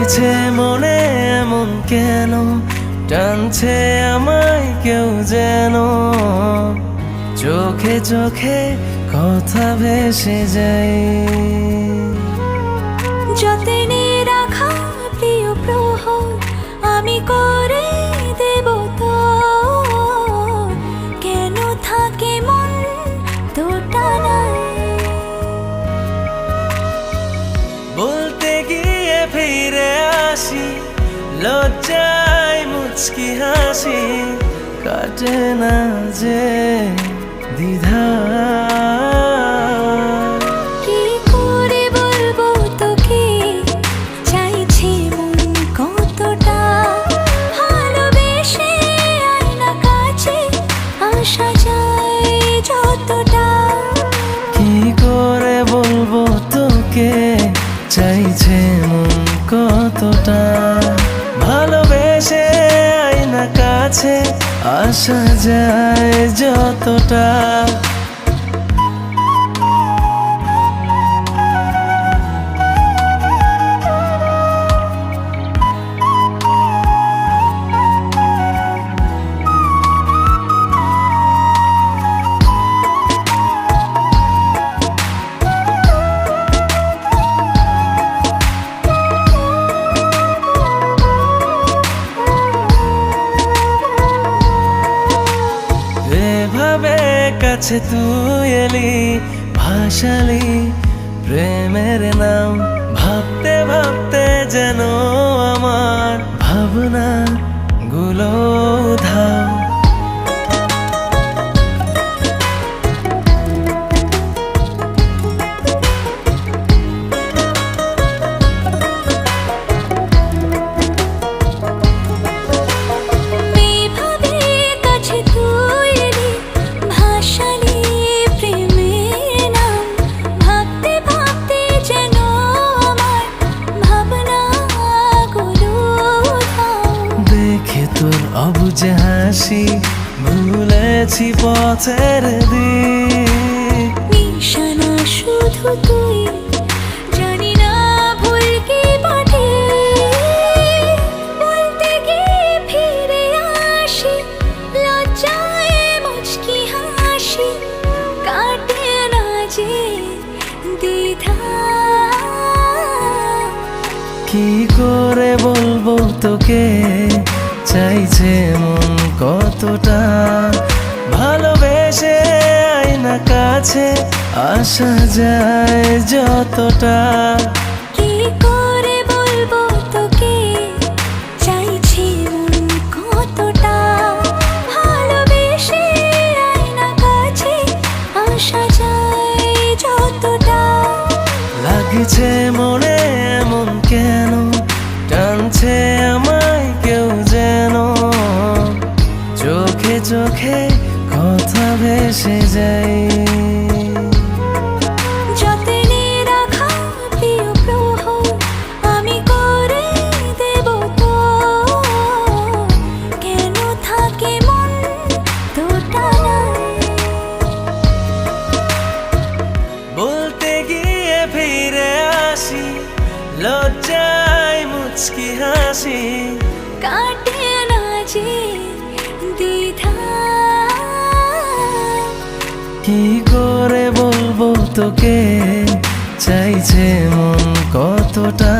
লাগছে মনে এমন কেন, টানছে আমায় কেউ যেন, চোখে চোখে কথা ভেসে যায়। যতনে রাখা প্রিয় প্রহর আমি করে দেব তো, কেন থাকে মন তোটা নাই। বলতে গিয়ে ফিরে আসি, লজ্জায় মুচকি হাসি, কাটে না যে দ্বিধা। কি করে বলবো তোকে, চাইছে মন কতটা, ভালোবেসে আয়না কাছে আসা যায় যতটা। কি করে বলবো তোকে, চাইছে মন কতটা, ভালোবেসে আয়না কাছে আসা যায় যতটা। এভাবে কাছে তুই এলি, ভাসালি প্রেমের নাম, ভাবতে ভাবতে যেন আমার ভাবনা গুলো ধাও। তোর অবুঝে হাসি, ভুলেছি পথের দিক, নিশানা শুধু তুই, জানি না ভুল কি পাঠে। বলতে গিয়ে ফিরে আসি, লজ্জায় মুচকি হাসি, কাটে না যে দ্বিধা। কি করে বলবো তোকে, চাইছে মন কতটা, ভালোবেসে আয়না কাছে আসা যায় যতটা। কি করে বলবো তোকে, চাইছে মন কতটা, ভালোবেসে আয়না কাছে আসা যায় যতটা। লাগছে মনে এমন কেন, টানছে আমায় কেউ যেন, চোখে চোখে কথা ভেসে যায়। যতনে রাখা প্রিয় প্রহর আমি করে দেব তো, কেন থাকে মন তোটা নাই। বলতে গিয়ে ফিরে আসি, লজ্জায় মুচকি হাসি, কাটে না যে দ্বিধা। কি করে বলবো তোকে, চাইছে মন কতটা।